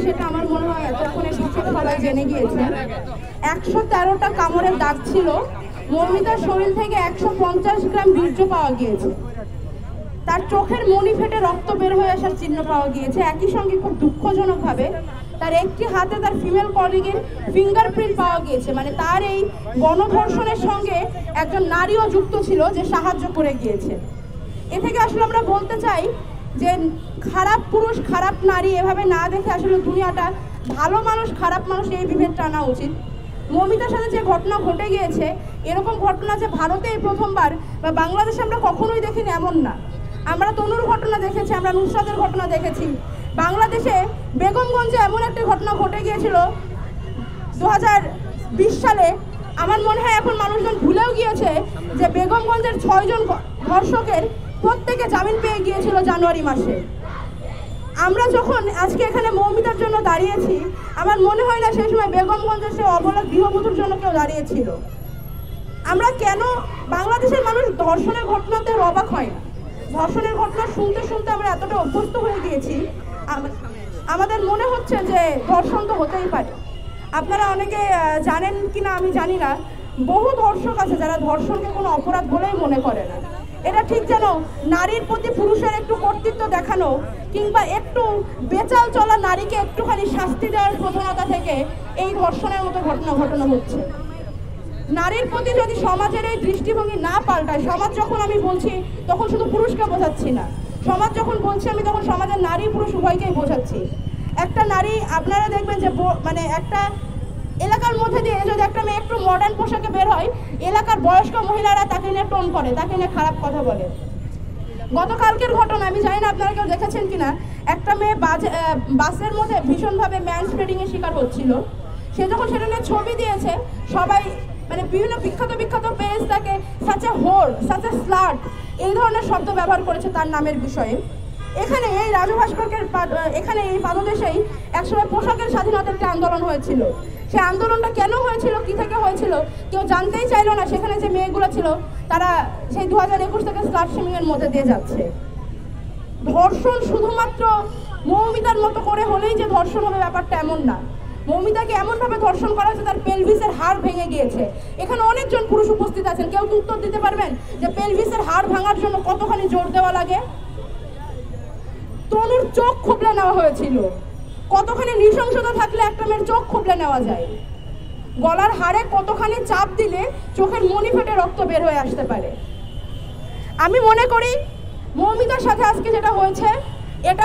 সেটা আমার মনে হয় এতক্ষণে শিক্ষক সবাই জেনে গিয়েছে। 113টা কামড়ের দাগ ছিল। মৌমিতার শরীর থেকে 150 গ্রাম বীর্য পাওয়া গিয়েছে। তার চোখের মণি ফেটে রক্ত বের হয়ে আসার চিহ্ন পাওয়া গিয়েছে। একই সঙ্গে খুব দুঃখজনকভাবে তার একটি হাতে তার ফিমেল কলিগের ফিঙ্গারপ্রিন্ট পাওয়া গিয়েছে। মানে তার এই গণধর্ষণের সঙ্গে একজন নারীও যুক্ত ছিল যে সাহায্য করে গিয়েছে। এ থেকে আসলে আমরা বলতে চাই যে খারাপ পুরুষ খারাপ নারী এভাবে না দেখে আসলে দুনিয়াটা ভালো মানুষ খারাপ মানুষ এই বিভেদটা আনা উচিত। মৌমিতার সাথে যে ঘটনা ঘটে গিয়েছে, এরকম ঘটনা যে ভারতে এই প্রথমবার বা বাংলাদেশে আমরা কখনোই দেখিনি এমন না। আমরা তনুর ঘটনা দেখেছি, আমরা নুসরাতের ঘটনা দেখেছি। বাংলাদেশে বেগমগঞ্জে এমন একটা ঘটনা ঘটে গিয়েছিল 2020 সালে। আমার মনে হয় এখন মানুষজন ভুলেও গিয়েছে যে বেগমগঞ্জের 6 জন ধর্ষকের প্রত্যেকে জামিন পেয়ে গিয়েছিল জানুয়ারি মাসে। আমরা যখন আজকে এখানে মৌমিতার জন্য দাঁড়িয়েছি, আমার মনে হয় না সেই সময় বেগমগঞ্জের সে অবলা গৃহবধূর জন্য কেউ দাঁড়িয়েছিল। আমরা কেন বাংলাদেশের মানুষ ধর্ষণের ঘটনাতে অবাক হয় না? ধর্ষণের ঘটনা শুনতে শুনতে আমরা এতটা অভ্যস্ত হয়ে গিয়েছি, আমাদের মনে হচ্ছে যে ধর্ষণ তো হতেই পারে। আপনারা অনেকে জানেন কিনা আমি জানি না, বহু ধর্ষক আছে যারা ধর্ষণকে কোনো অপরাধ বলেই মনে করে না। এটা ঠিক যেন নারীর প্রতি পুরুষের একটু কর্তৃত্ব দেখানো কিংবা একটু বেচাল চলা নারীকে একটুখানি শাস্তি দেওয়ার প্রধানতা থেকে এই ধর্ষণের মতো ঘটনা ঘটানো হচ্ছে। নারীর প্রতি যদি সমাজের এই দৃষ্টিভঙ্গি না পাল্টায়, সমাজ যখন আমি বলছি তখন শুধু পুরুষকে বোঝাচ্ছি না, সমাজ যখন বলছি আমি তখন সমাজের নারী পুরুষ উভয়কেই বোঝাচ্ছি। একটা নারী আপনারা দেখবেন যে মানে একটা এলাকার মধ্যে দিয়ে যদি একটা মেয়ে একটু মডার্ন পোশাকে বের হয়, এলাকার বয়স্ক মহিলারা তাকে নিয়ে টোন করে, তাকে নিয়ে খারাপ কথা বলে। গতকালকের ঘটনা আমি জানি না আপনারা কেউ দেখেছেন কিনা, একটা মেয়ে বাসের মধ্যে ভীষণভাবে ম্যান স্প্রেডিংয়ের শিকার হচ্ছিল। সে যখন সেটা নিয়ে ছবি দিয়েছে, সবাই মানে বিভিন্ন বিখ্যাত পেজ তাকে সাচে হোর, সাচে স্লাট এই ধরনের শব্দ ব্যবহার করেছে তার নামের বিষয়ে। এখানে এই রাজু ভাস্করকে এখানে এই পাদদেশেই একসময় পোশাকের স্বাধীনতার একটা আন্দোলন হয়েছিল। সেই আন্দোলনটা কেন হয়েছিল, কি থেকে হয়েছিল কেউ জানতেই চাইলো না। সেখানে যে মেয়েগুলো ছিল তারা সেই 2021 থেকে স্লাট শেমিংয়ের মধ্যে দিয়ে যাচ্ছে। ধর্ষণ শুধুমাত্র মৌমিতার মতো করে হলেই যে ধর্ষণ হবে ব্যাপারটা এমন না। মৌমিতাকে এমনভাবে ধর্ষণ করা হয়েছে তার পেলভিসের হাড় ভেঙে গিয়েছে। এখানে অনেকজন পুরুষ উপস্থিত আছেন, কেউ কি উত্তর দিতে পারবেন যে পেলভিসের হাড় ভাঙার জন্য কতখানি জোর দেওয়া লাগে? তনুর চোখ খুবলে নেওয়া হয়েছিল। কতখানি নৃশংসতা থাকলে একটা মেয়ের চোখ খুবলে নেওয়া যায়? গলার হাড়ে কতখানি চাপ দিলে চোখের মণি ফেটে রক্ত বের হয়ে আসতে পারে? আমি মনে করি মৌমিতার সাথে আজকে যেটা হয়েছে এটা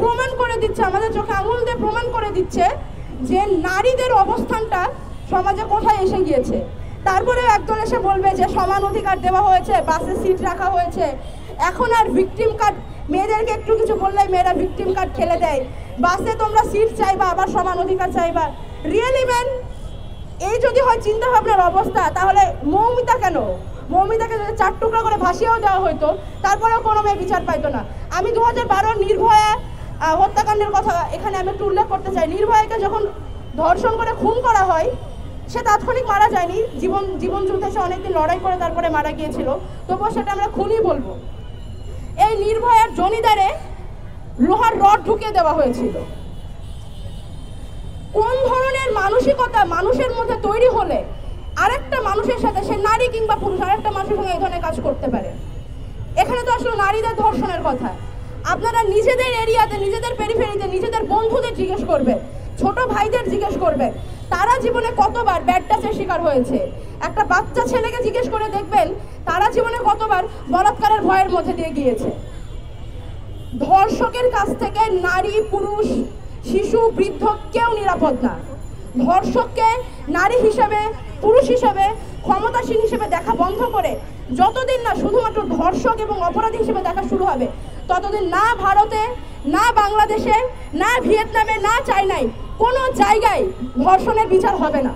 প্রমাণ করে দিচ্ছে, আমাদের চোখে আঙুল দিয়ে প্রমাণ করে দিচ্ছে যে নারীদের অবস্থানটা সমাজে কোথায় এসে গিয়েছে। তারপরে একদল এসে বলবে যে সমান অধিকার দেওয়া হয়েছে, বাসে সিট রাখা হয়েছে, এখন আর ভিকটিম কার্ড, মেয়েদেরকে একটু কিছু বললেই মেয়েরা ভিকটিম কার্ড খেলে দেয়, বাসে তোমরা সিট চাইবা আবার সমান অধিকার চাইবা। রিয়েলি ম্যান, এই যদি হয় চিন্তা ভাবনার অবস্থা, তাহলে মৌমিতা কেন? মৌমিতাকে যদি 4 টুকরা করে ভাসিয়েও দেওয়া হতো তারপরেও কোনো মেয়ে বিচার পাইতো না। আমি 2012 নির্ভয়া হত্যাকাণ্ডের কথা এখানে আমি একটু উল্লেখ করতে চাই। নির্ভয়াকে যখন ধর্ষণ করে খুন করা হয়, সে তাৎক্ষণিক মারা যায়নি, জীবন যুদ্ধে সে অনেকদিন লড়াই করে তারপরে মারা গিয়েছিল, তবুও সেটা আমরা খুনই বলবো। এই নির্ভয়ার জনিদারে লোহার রড ঢুকিয়ে দেওয়া হয়েছিল। কোন ধরনের মানসিকতা মানুষের মধ্যে তৈরি হলে আরেকটা মানুষের সাথে, সে নারী কিংবা পুরুষ, আরেকটা মানুষের সঙ্গে এই ধরনের কাজ করতে পারে? এখানে তো আসলে নারীদের ধর্ষণের কথা। আপনারা নিজেদের এরিয়াতে, নিজেদের পেরিফেরিতে, নিজেদের বন্ধুদের জিজ্ঞেস করবেন, ছোট ভাইদের জিজ্ঞেস করবেন, তারা জীবনে কতবার ব্যাড টাচের শিকার হয়েছে। একটা বাচ্চা ছেলেকে জিজ্ঞেস করে দেখবেন তারা জীবনে কতবার বলাৎকারের ভয়ের মধ্যে দিয়ে গিয়েছে। ধর্ষকের কাছ থেকে নারী, পুরুষ, শিশু, বৃদ্ধ কেউ নিরাপদ না। ধর্ষককে নারী হিসেবে, পুরুষ হিসেবে, ক্ষমতাসীন হিসেবে দেখা বন্ধ করে যতদিন না শুধুমাত্র ধর্ষক এবং অপরাধী হিসেবে দেখা শুরু হবে, ততদিন না ভারতে, না বাংলাদেশে, না ভিয়েতনামে, না চায়নায় কোনো জায়গায় ধর্ষণের বিচার হবে না।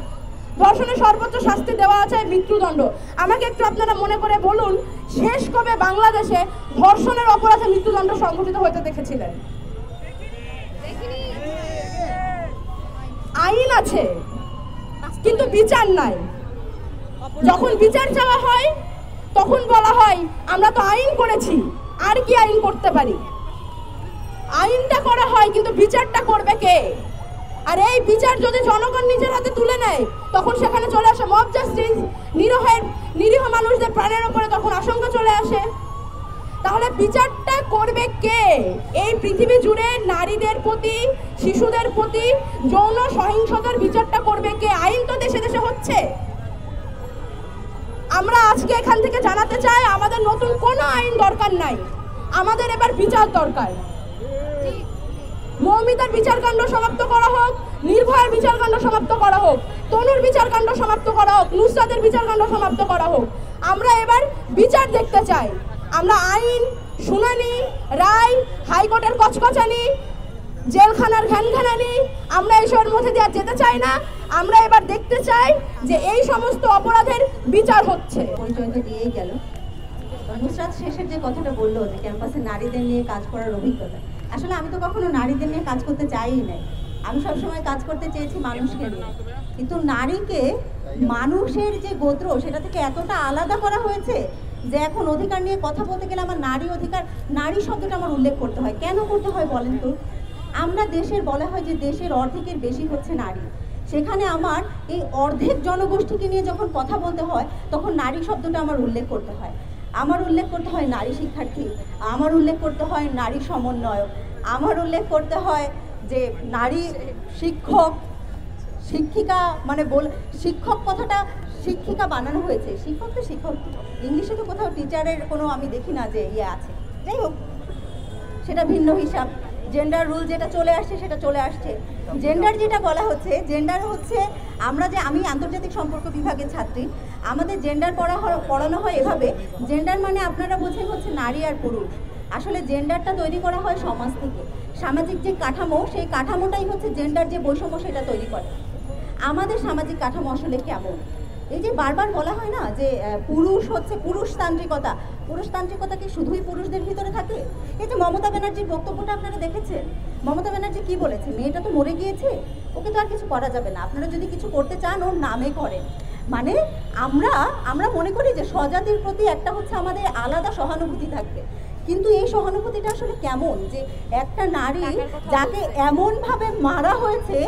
ধর্ষণের সর্বোচ্চ শাস্তি দেওয়া আছে মৃত্যুদণ্ড। আমাকে একটু আপনারা মনে করে বলুন, শেষ কবে বাংলাদেশে ধর্ষণের অপরাধে মৃত্যুদণ্ড সংঘটিত হতে দেখেছিলেন? আইন আছে কিন্তু বিচার নাই। যখন বিচার চাওয়া হয় তখন বলা হয় আমরা তো আইন করেছি, আর কি আইন করতে পারি? আইনটা করা হয় কিন্তু বিচারটা করবে কে? আর এই বিচার যদি জনগণ নিজের হাতে তুলে নেয় তখন সেখানে চলে আসে মব জাস্টিস, নিরীহ মানুষদের প্রাণের উপরে তখন আশঙ্কা চলে আসে। তাহলে বিচারটা করবে কে? এই পৃথিবী জুড়ে নারীদের প্রতি, শিশুদের প্রতি যৌন সহিংসতার বিচারটা করবে কে? আইন তো দেশে দেশে হচ্ছে। আমরা আজকে এখান থেকে জানাতে চাই আমাদের নতুন কোনো আইন দরকার নাই, আমাদের এবার বিচার দরকার। মৌমিতার বিচারকাণ্ড সমাপ্ত করা হোক, নির্ভয়ার বিচারকাণ্ড সমাপ্ত করা হোক, তনুর বিচারকাণ্ড সমাপ্ত করা হোক, নুসরাতের বিচারকাণ্ড সমাপ্ত করা হোক। আমরা এবার বিচার দেখতে চাই। আমরা আইন, শুনানি, রায়, হাইকোর্টের কচকচানি, জেলখানার ঘ্যানঘ্যানানি আমরা এইসবের মধ্যে দিয়ে যেতে চাই না। আমরা এবার দেখতে চাই যে এই সমস্ত অপরাধের বিচার হচ্ছে। পরিচয় তো দিয়েই গেল। নুসরাত শেষের যে কথাটা বললো যে ক্যাম্পাসে নারীদের নিয়ে কাজ করার অভিজ্ঞতা, আসলে আমি তো কখনো নারীদের নিয়ে কাজ করতে চাইই নাই। আমি সবসময় কাজ করতে চেয়েছি মানুষকে নিয়ে, কিন্তু নারীকে মানুষের যে গোত্র সেটা থেকে এতটা আলাদা করা হয়েছে যে এখন অধিকার নিয়ে কথা বলতে গেলে আমার নারী অধিকার, নারী শব্দটা আমার উল্লেখ করতে হয়। কেন করতে হয় বলেন তো? আমরা দেশের, বলা হয় যে দেশের অর্ধেকের বেশি হচ্ছে নারী, সেখানে আমার এই অর্ধেক জনগোষ্ঠীকে নিয়ে যখন কথা বলতে হয় তখন নারী শব্দটা আমার উল্লেখ করতে হয়। আমার উল্লেখ করতে হয় নারী শিক্ষার্থী, আমার উল্লেখ করতে হয় নারী সমন্বয়ক, আমার উল্লেখ করতে হয় যে নারী শিক্ষক, শিক্ষিকা, মানে শিক্ষক কথাটা শিক্ষিকা বানানো হয়েছে, শিক্ষক তো শিক্ষক, ইংলিশে তো কোথাও টিচারের কোনো আমি দেখি না যে ইয়ে আছে। যাই হোক, সেটা ভিন্ন হিসাব। জেন্ডার রুল যেটা চলে আসছে সেটা চলে আসছে। জেন্ডার যেটা বলা হচ্ছে, জেন্ডার হচ্ছে আমি আন্তর্জাতিক সম্পর্ক বিভাগের ছাত্রী, আমাদের জেন্ডার পড়ানো হয় এভাবে। জেন্ডার মানে আপনারা বোঝেন হচ্ছে নারী আর পুরুষ। আসলে জেন্ডারটা তৈরি করা হয় সমাজ থেকে। সামাজিক যে কাঠামো, সেই কাঠামোটাই হচ্ছে জেন্ডার যে বৈষম্য সেটা তৈরি করে। আমাদের সামাজিক কাঠামো আসলে কেমন? এই যে বারবার বলা হয় না যে পুরুষ হচ্ছে পুরুষতান্ত্রিকতা, পুরুষতান্ত্রিকতা কি শুধুই পুরুষদের ভিতরে থাকে? এই যে মমতা ব্যানার্জির বক্তব্যটা আপনারা দেখেছেন, মমতা ব্যানার্জি কি বলেছে? মেয়েটা তো মরে গিয়েছে, ওকে তো আর কিছু করা যাবে না, আপনারা যদি কিছু করতে চান ওর নামে করেন। মানে আমরা মনে করি যে স্বজাতির প্রতি একটা হচ্ছে আমাদের আলাদা সহানুভূতি থাকবে, কিন্তু এই সহানুভূতিটা আসলে কেমন? যে একটা নারী যাকে এমনভাবে মারা হয়েছে,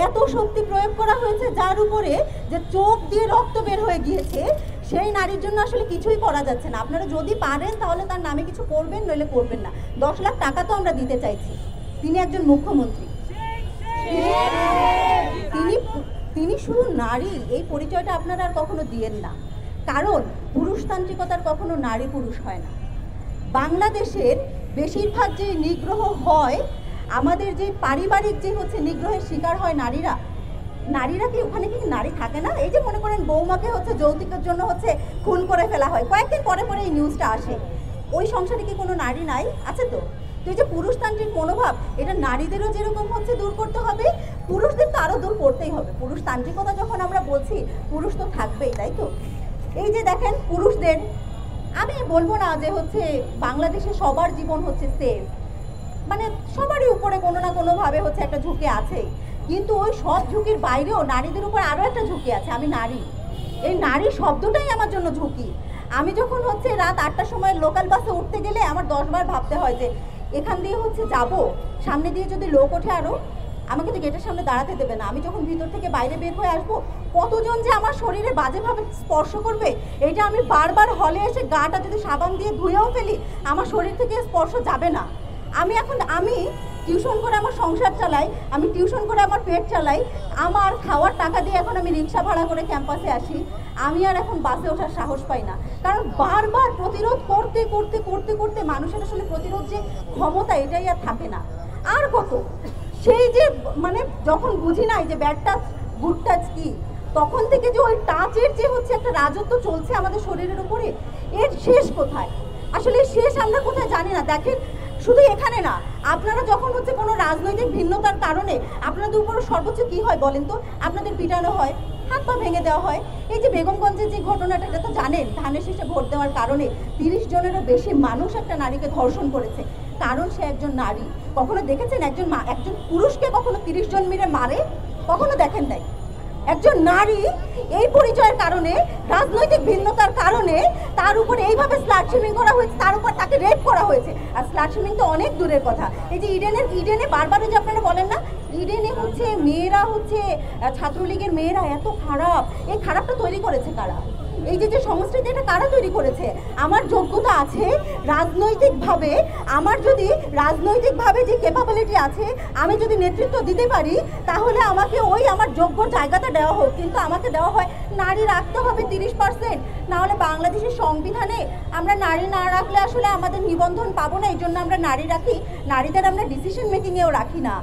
এত শক্তি প্রয়োগ করা হয়েছে যার উপরে, যে চোখ দিয়ে রক্ত বের হয়ে গিয়েছে, সেই নারীর জন্য আসলে কিছুই করা যাচ্ছে না। আপনারা যদি পারেন তাহলে তার নামে কিছু করবেন, নইলে করবেন না। 10 লাখ টাকা তো আমরা দিতে চাইছি, তিনি একজন মুখ্যমন্ত্রী, তিনি শুধু নারী, এই পরিচয়টা আপনারা আর কখনো দিয়েন না, কারণ পুরুষতান্ত্রিকতার কখনো নারী পুরুষ হয় না। বাংলাদেশের বেশিরভাগ যে নিগ্রহ হয়, আমাদের যে পারিবারিক যে হচ্ছে নিগ্রহের শিকার হয় নারীরা কি ওখানে কি নারী থাকে না? এই যে মনে করেন বৌমাকে হচ্ছে যৌতুকের জন্য হচ্ছে খুন করে ফেলা হয়, কয়েকদিন পরে পরে এই নিউজটা আসে, ওই সংসারে কি কোনো নারী নাই? আছে তো। তো এই যে পুরুষতান্ত্রিক মনোভাব, এটা নারীদেরও যেরকম হচ্ছে দূর করতে হবে, পুরুষদের তো আরও দূর করতেই হবে। পুরুষতান্ত্রিকতা যখন আমরা বলছি, পুরুষ তো থাকবেই, তাই তো? এই যে দেখেন পুরুষদের, আমি বলবো না যে হচ্ছে বাংলাদেশে সবার জীবন হচ্ছে সেফ, মানে সবারই উপরে কোনো না কোনোভাবে হচ্ছে একটা ঝুঁকি আছে, কিন্তু ওই সব ঝুঁকির বাইরেও নারীদের উপর আরও একটা ঝুঁকি আছে। আমি নারী, এই নারী শব্দটাই আমার জন্য ঝুঁকি। আমি যখন হচ্ছে রাত 8টার সময় লোকাল বাসে উঠতে গেলে আমার 10 বার ভাবতে হয় যে এখান দিয়ে হচ্ছে যাব, সামনে দিয়ে যদি লোক ওঠে আরও, আমাকে তো গেটের সামনে দাঁড়াতে দেবে না, আমি যখন ভিতর থেকে বাইরে বের হয়ে আসবো কতজন যে আমার শরীরে বাজেভাবে স্পর্শ করবে, এইটা আমি বারবার হলে এসে গাটা যদি সাবান দিয়ে ধুয়েও ফেলি আমার শরীর থেকে স্পর্শ যাবে না। আমি টিউশন করে আমার সংসার চালাই, আমি টিউশন করে আমার পেট চালাই, আমার খাওয়ার টাকা দিয়ে এখন আমি রিক্সা ভাড়া করে ক্যাম্পাসে আসি, আমি আর এখন বাসে ওঠার সাহস পাই না, কারণ বারবার প্রতিরোধ করতে করতে করতে করতে মানুষের আসলে প্রতিরোধ যে ক্ষমতা এটাই আর থাকে না। আর কত সেই যে মানে যখন বুঝি নাই যে ব্যাড টাচ গুড টাচ কি, তখন থেকে যে ওই টাচের যে হচ্ছে একটা রাজত্ব চলছে আমাদের শরীরের উপরে, এর শেষ কোথায়? আসলে শেষ আমরা কোথায় জানি না। দেখেন শুধু এখানে না, আপনারা যখন হচ্ছে কোনো রাজনৈতিক ভিন্নতার কারণে আপনাদের উপর সর্বোচ্চ কি হয় বলেন তো? আপনাদের পিটানো হয়, হাত পা ভেঙে দেওয়া হয়। এই যে বেগমগঞ্জের যে ঘটনাটা, এটা তো জানেন, ধানের শীষে ভোট দেওয়ার কারণে 30 জনেরও বেশি মানুষ একটা নারীকে ধর্ষণ করেছে, কারণ সে একজন নারী। কখনো দেখেছেন একজন পুরুষকে কখনো 30 জন মিলে মারে? কখনো দেখেন নাই। একজন নারী এই পরিচয়ের কারণে, রাজনৈতিক ভিন্নতার কারণে তার উপর এইভাবে স্লাট শেমিং করা হয়েছে, তার উপর তাকে রেপ করা হয়েছে। আর স্লাট শেমিং তো অনেক দূরের কথা, এই যে ইডেনে বারবার যে আপনারা বলেন না, ইডেনে হচ্ছে মেয়েরা হচ্ছে ছাত্রলীগের মেয়েরা এত খারাপ, এই খারাপটা তৈরি করেছে কারা? এই যে সংস্কৃতি, এটা কারা তৈরি করেছে? আমার যোগ্যতা আছে রাজনৈতিকভাবে, আমার যদি রাজনৈতিকভাবে যে ক্যাপাবিলিটি আছে, আমি যদি নেতৃত্ব দিতে পারি, তাহলে আমাকে ওই আমার যোগ্য জায়গাটা দেওয়া হোক। কিন্তু আমাকে দেওয়া হয় নারী রাখতে হবে 30%, না হলে বাংলাদেশের সংবিধানে আমরা নারী না রাখলে আসলে আমাদের নিবন্ধন পাবো না। এই জন্য আমরা নারী রাখি, নারীদের আমরা ডিসিশন মেকিংয়েও রাখি না।